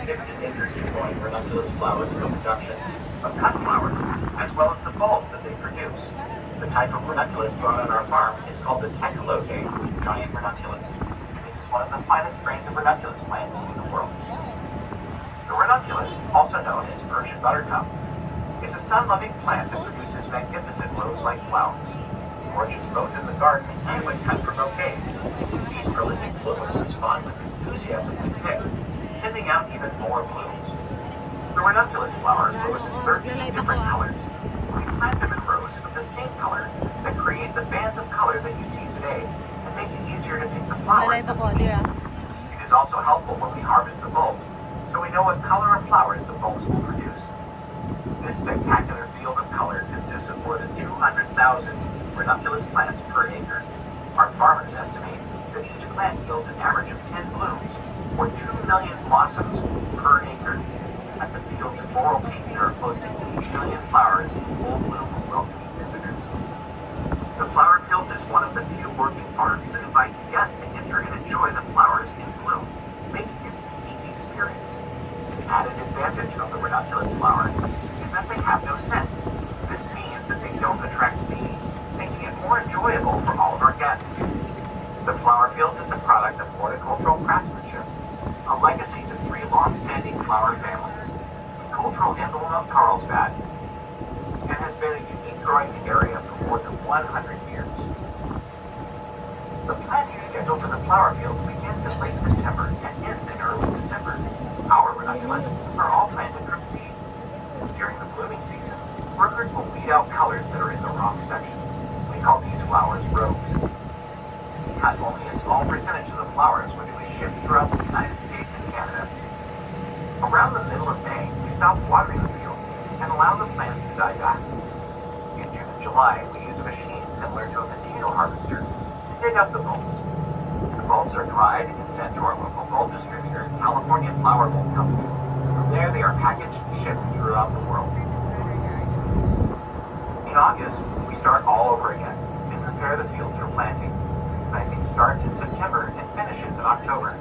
50 acres of growing ranunculus flowers for production of cut flowers, as well as the bulbs that they produce. The type of ranunculus grown on our farm is called the tecolote giant ranunculus. It is one of the finest strains of ranunculus plant in the world. The ranunculus, also known as Persian buttercup, is a sun-loving plant that produces magnificent rose-like flowers. Gorgeous both in the garden and when cut for bouquets. These prolific blooms respond with enthusiasm to pick, sending out even more blooms. The ranunculus flower grows in 13 different colors. We plant them in rows of the same color that create the bands of color that you see today and make it easier to pick the flowers. It is also helpful when we harvest the bulbs, so we know what color of flowers the bulbs will produce. This spectacular field of color consists of more than 200,000 ranunculus plants per acre. Our farmers estimate that each plant yields an average of 10 blooms, or 2 million blossoms per acre. At the field's floral peak, there are close to 8 million flowers in full bloom for welcoming visitors. The flower field is one of the few working farms that invites guests to enter and enjoy the flowers in bloom, making it a unique experience. An added advantage of the ranunculus flower is that they have no scent. This means that they don't attract bees, making it more enjoyable for all of our guests. The flower fields is a product of horticultural craftsmanship, a legacy to 3 long-standing flower families, the cultural emblem of Carlsbad, and has been a unique growing area for more than 100 years. The planting schedule for the flower fields begins in late September and ends in early December. Our ranunculus are all planted from seed. During the blooming season, workers will weed out colors that are in the wrong section. We call these flowers rogues. We cut only a small percentage of the flowers which we ship throughout the United States and Canada. Around the middle of May, we stop watering the field and allow the plants to die back. In June and July, we use a machine similar to a potato harvester to dig up the bulbs. The bulbs are dried and sent to our local bulb distributor, California Flower Bulb Company. From there, they are packaged and shipped throughout the world. In August, we start all over again and prepare the fields for planting. Planting starts in September and finishes in October.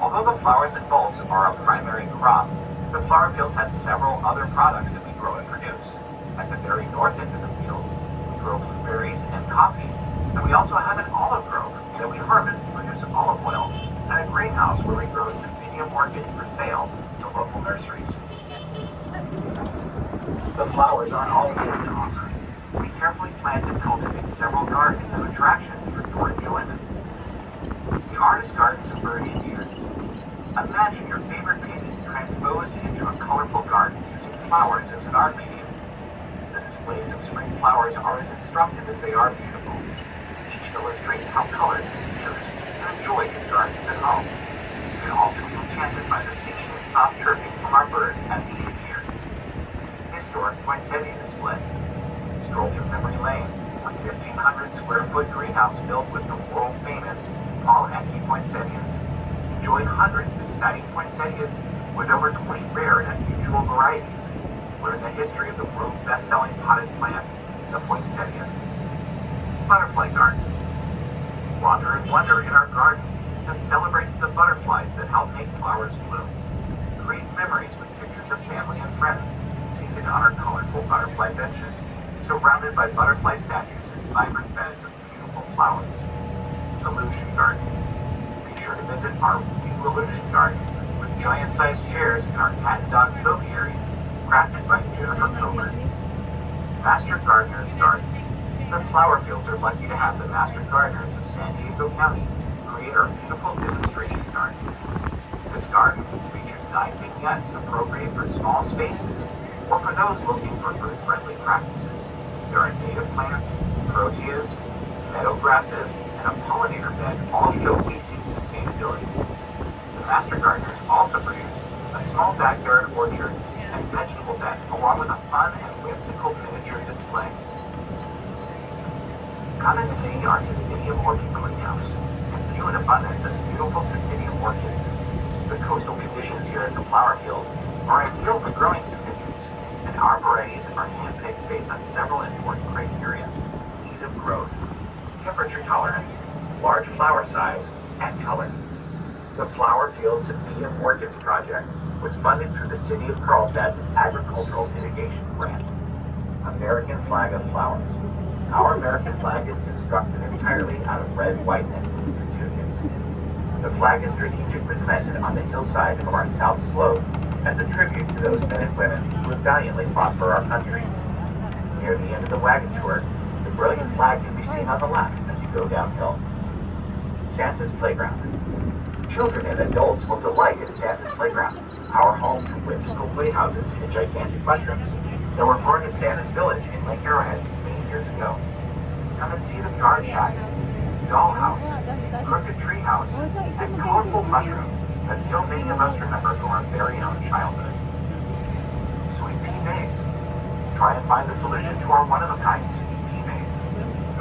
Although the flowers and bulbs are our primary crop, the flower field has several other products that we grow and produce. At the very north end of the field, we grow blueberries and coffee, and we also have an olive grove that we harvest to produce olive oil, and a greenhouse where we grow synthetic orchids for sale to local nurseries. The flowers aren't all we have to offer. We carefully plant and cultivate several gardens of attractions for your enjoyment. The artist gardens of Verde here. Imagine your favorite painting transposed into a colorful garden using flowers as an art medium. The displays of spring flowers are as instructive as they are beautiful. Each illustrates how colors can be used to enjoy your gardens at home. You can also be enchanted by the singing and soft chirping from our birds as they appear. Historic poinsettia display. Stroll through memory lane, a 1,500 square foot greenhouse filled with the world famous Paul-Ecky poinsettias. Enjoy hundreds of exciting poinsettias with over 20 rare and unusual varieties. Learn the history of the world's best-selling potted plant, the poinsettia. Butterfly garden. Wander and wonder in our garden that celebrates the butterflies that help make flowers bloom. Create memories with pictures of family and friends seated on our colorful butterfly benches, surrounded by butterfly statues and vibrant beds of beautiful flowers. Illusion garden. Be sure to visit our new illusion garden with giant-sized chairs in our cat and dog trophy area, crafted by Jennifer Comer. Master Gardener's Garden. The flower fields are lucky to have the master gardeners of San Diego County create our beautiful demonstration garden. This garden features 9 vignettes appropriate for small spaces or for those looking for bird-friendly practices. There are native plants, proteas, meadow grasses, and a pollinator bed all show we see sustainability. The master gardeners also produce a small backyard orchard and vegetable bed along with a fun and whimsical miniature display. Come and see our Synthetic Orchid greenhouse and view in abundance of beautiful Synthetic orchids. The coastal conditions here at the flower field are ideal for growing Synthetics, and our varieties are handpicked based on several important criteria: ease of growth, temperature tolerance, large flower size, and color. The Flower Fields and Orchids Project was funded through the City of Carlsbad's Agricultural Mitigation Grant. American Flag of Flowers. Our American flag is constructed entirely out of red, white, and blue petunias. The flag is strategically planted on the hillside of our south slope as a tribute to those men and women who have valiantly fought for our country. Near the end of the wagon tour, the brilliant flag can be seen on the left as you go downhill. Santa's Playground. Children and adults will delight in Santa's Playground, our home to whimsical playhouses and gigantic mushrooms that were born in Santa's Village in Lake Arrowhead many years ago. Come and see the Yard Shack, Dollhouse, Crooked Treehouse, and colorful mushrooms that so many of us remember from our very own childhood. Sweet Pea Maze. Try and find the solution to our one-of-a-kind sweet pea maze.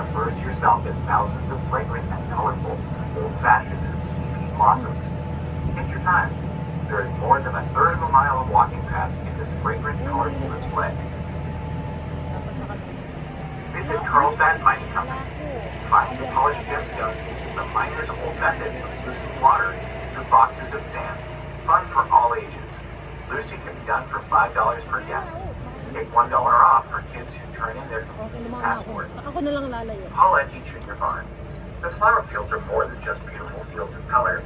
Immerse yourself in thousands of fragrant and colorful, old-fashioned sweet pea blossoms. Take your time. There is more than a third of a mile of walking paths in this fragrant, colorful display. Visit Carlsbad Mining Company. Find the polished gemstones using the miner's old method of sluicing water through boxes of sand. Fun for all ages. Sluicing can be done for $5 per guest. Take $1 off for kids who turn in their passport. Paulette Junior Barn. The flower fields are more than just beautiful fields of color.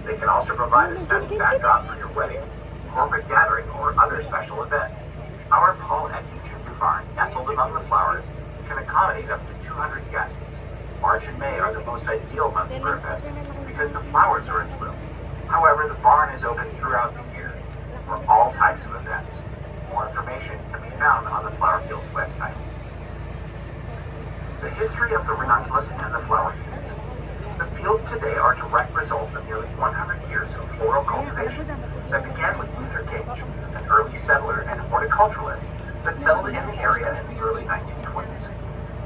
They can also provide a stunning backdrop for your wedding, corporate gathering, or other special event. Our Paulette Junior Barn, nestled among the flowers, can accommodate up to 200 guests. March and May are the most ideal months for events because the flowers are in bloom. However, the barn is open throughout the year for all types of events. More information can be found on the Flower Fields website. The history of the ranunculus and the flower fields. The fields today are a direct result of nearly 100 years of floral cultivation that began with Luther Gage, an early settler and horticulturalist that settled in the area in the early 1920s.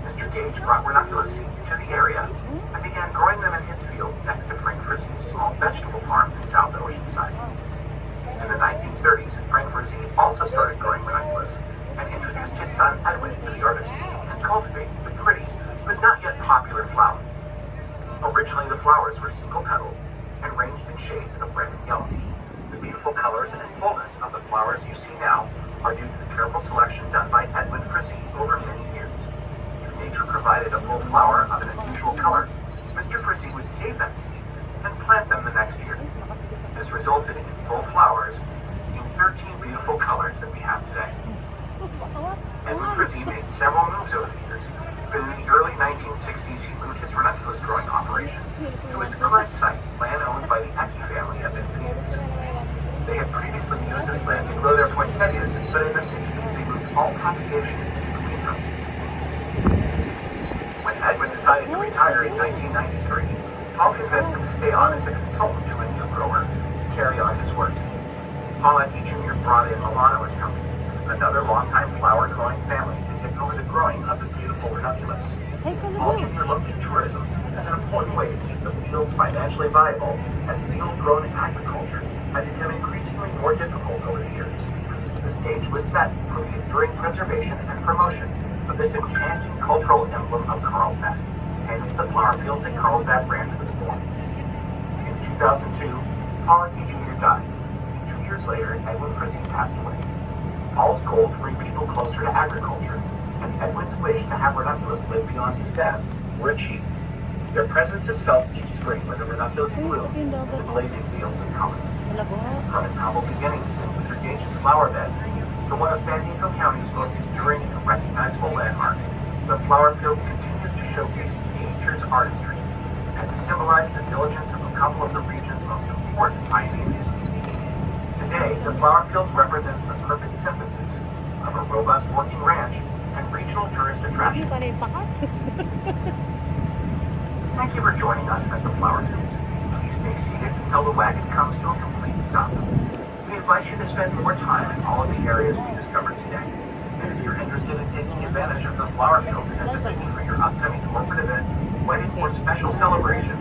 Mr. Gage brought ranunculus seeds to the area and began growing them in his fields next to Frank Frissee's small vegetable farm in South Oceanside. In the 1930s, Frank Frissee also started growing ranunculus and introduced his son Edwin to the art of seeding and cultivating the pretty, but not yet popular flower. Originally, the flowers were single-petaled and ranged in shades of red and yellow. The beautiful colors and fullness of the flowers you see now are due to the careful selection done by Edwin Frissee over many years. If nature provided a full flower of an unusual color, Mr. Frissee would save that seed and plant them the next year. This resulted in full flowers in 13 beautiful colors that we have today. Edwin Frissee made several moves over the years, but in the early 1960s he moved his ranunculus growing operation to its current site, land owned by the Ecke family of Encinitas. They had previously used this land to grow their poinsettias, but in the 60s they moved all propagation into greenhouse. When Edwin decided to retire in 1993, Paul convinced him to stay on as a consultant to a new grower to carry on his work. Paulette Jr. brought in Milano and Company, another longtime flower-growing family, to take over the growing of the beautiful ranunculus. Paul Jr. looked at tourism as an important way to keep the fields financially viable, as field-grown agriculture had become increasingly more difficult over the years. The stage was set for the enduring preservation and promotion of this enchanting cultural emblem of Carlsbad. Hence, the Flower Fields at Carlsbad branch was born. In 2002, Paulette Jr. died. 2 years later, Edwin Frissee passed away. Paul's goal to bring people closer to agriculture and Edwin's wish to have ranunculus live beyond his death were achieved. Their presence is felt each spring when the ranunculus bloom in the blazing fields of color. From its humble beginnings in Luther Gage's flower beds to one of San Diego County's most enduring and recognizable landmarks, the Flower Fields continues to showcase nature's artistry and to symbolize the diligence of a couple of the region's most important pioneers. Today, the Flower Fields represents the perfect synthesis of a robust working ranch and regional tourist attraction. Thank you for joining us at the Flower Fields. Please stay seated until the wagon comes to a complete stop. We invite you to spend more time in all of the areas we discovered today. And if you're interested in taking advantage of the Flower Fields as a venue for your upcoming corporate event, wedding, or special celebration,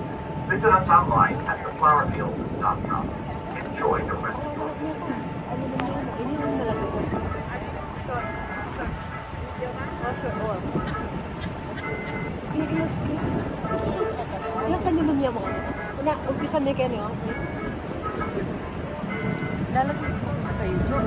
visit us online at theflowerfields.com. Enjoy the rest of your visit. Ilang kanyo mo niya mo? Una, umpisa niya kayo niyo? Lalagay ko kasi ito sa YouTube.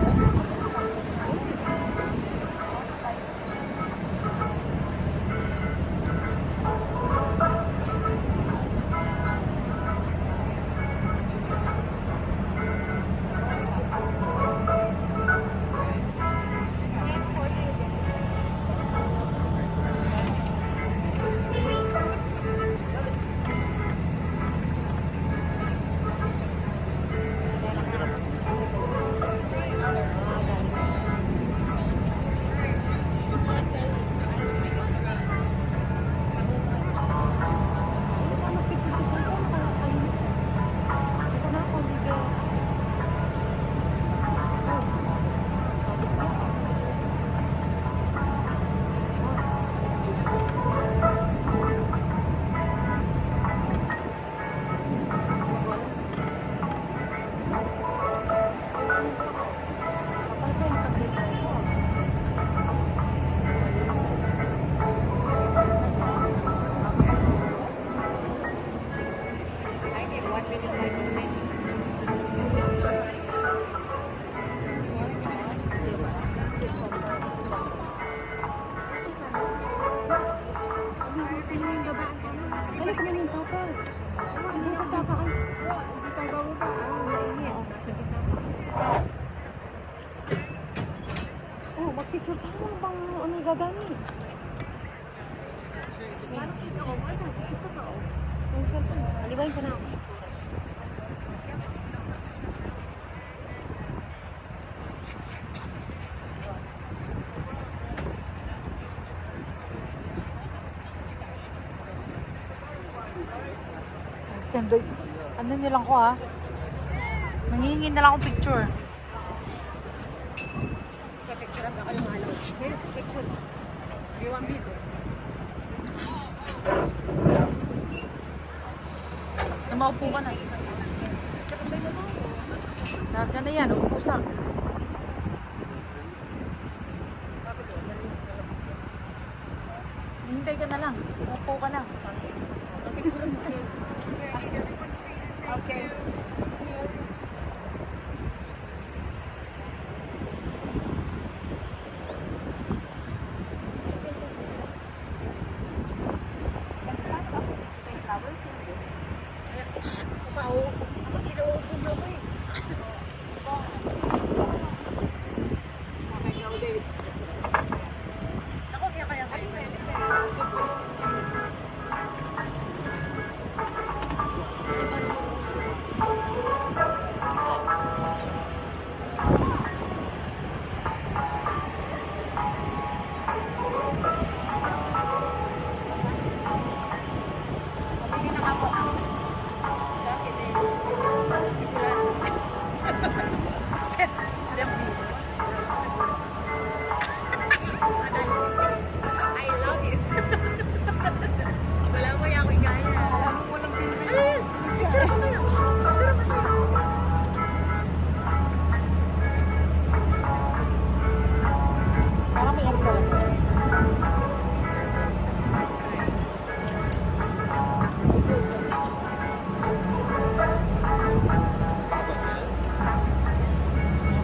Magpicture tayo bang ano gagani? Yung cellphone, alibayin ka na ako. Send, ano nyo lang ko ha? Mangingin na lang akong picture. Maupo ka na. Lahat ka na yan, upusan. Hintay ka na lang. Upo ka lang. Okay.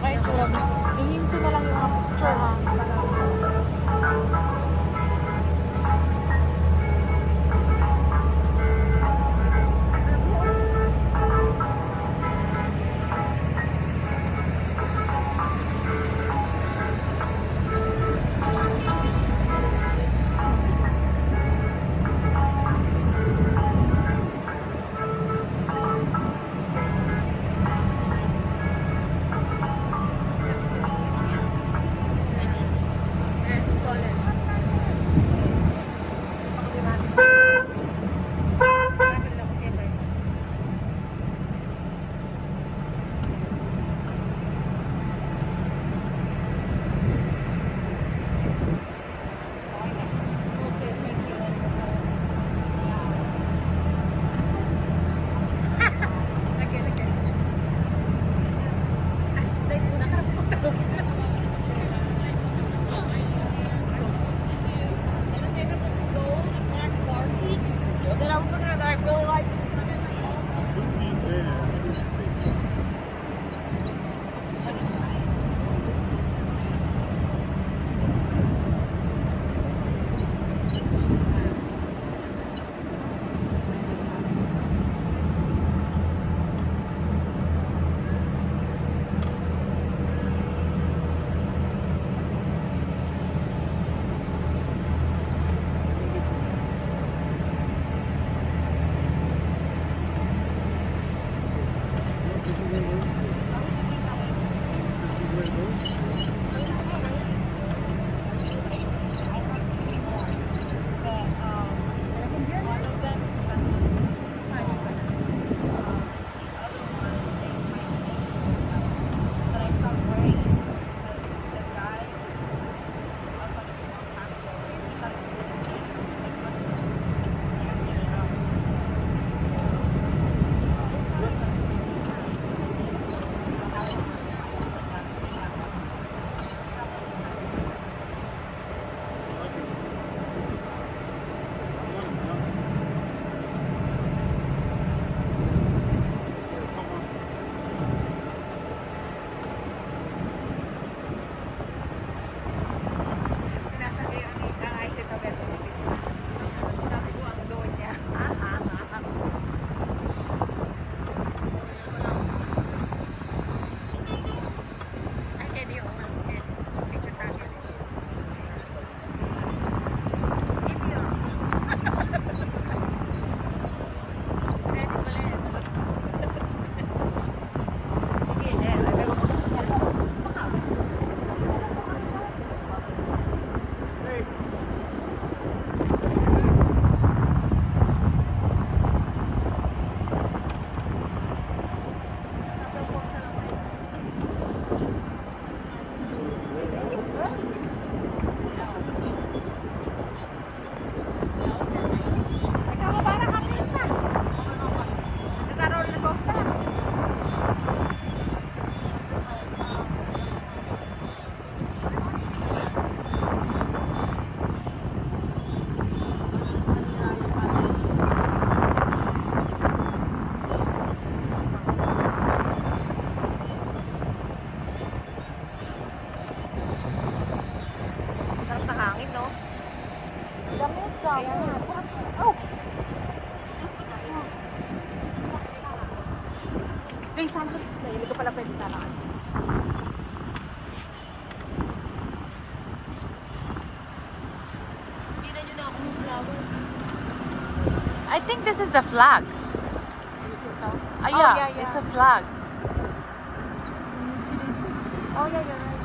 Okay, tsura mo. think this is the flag. So? Yeah, yeah, yeah. it's a flag. Oh, yeah, you're right.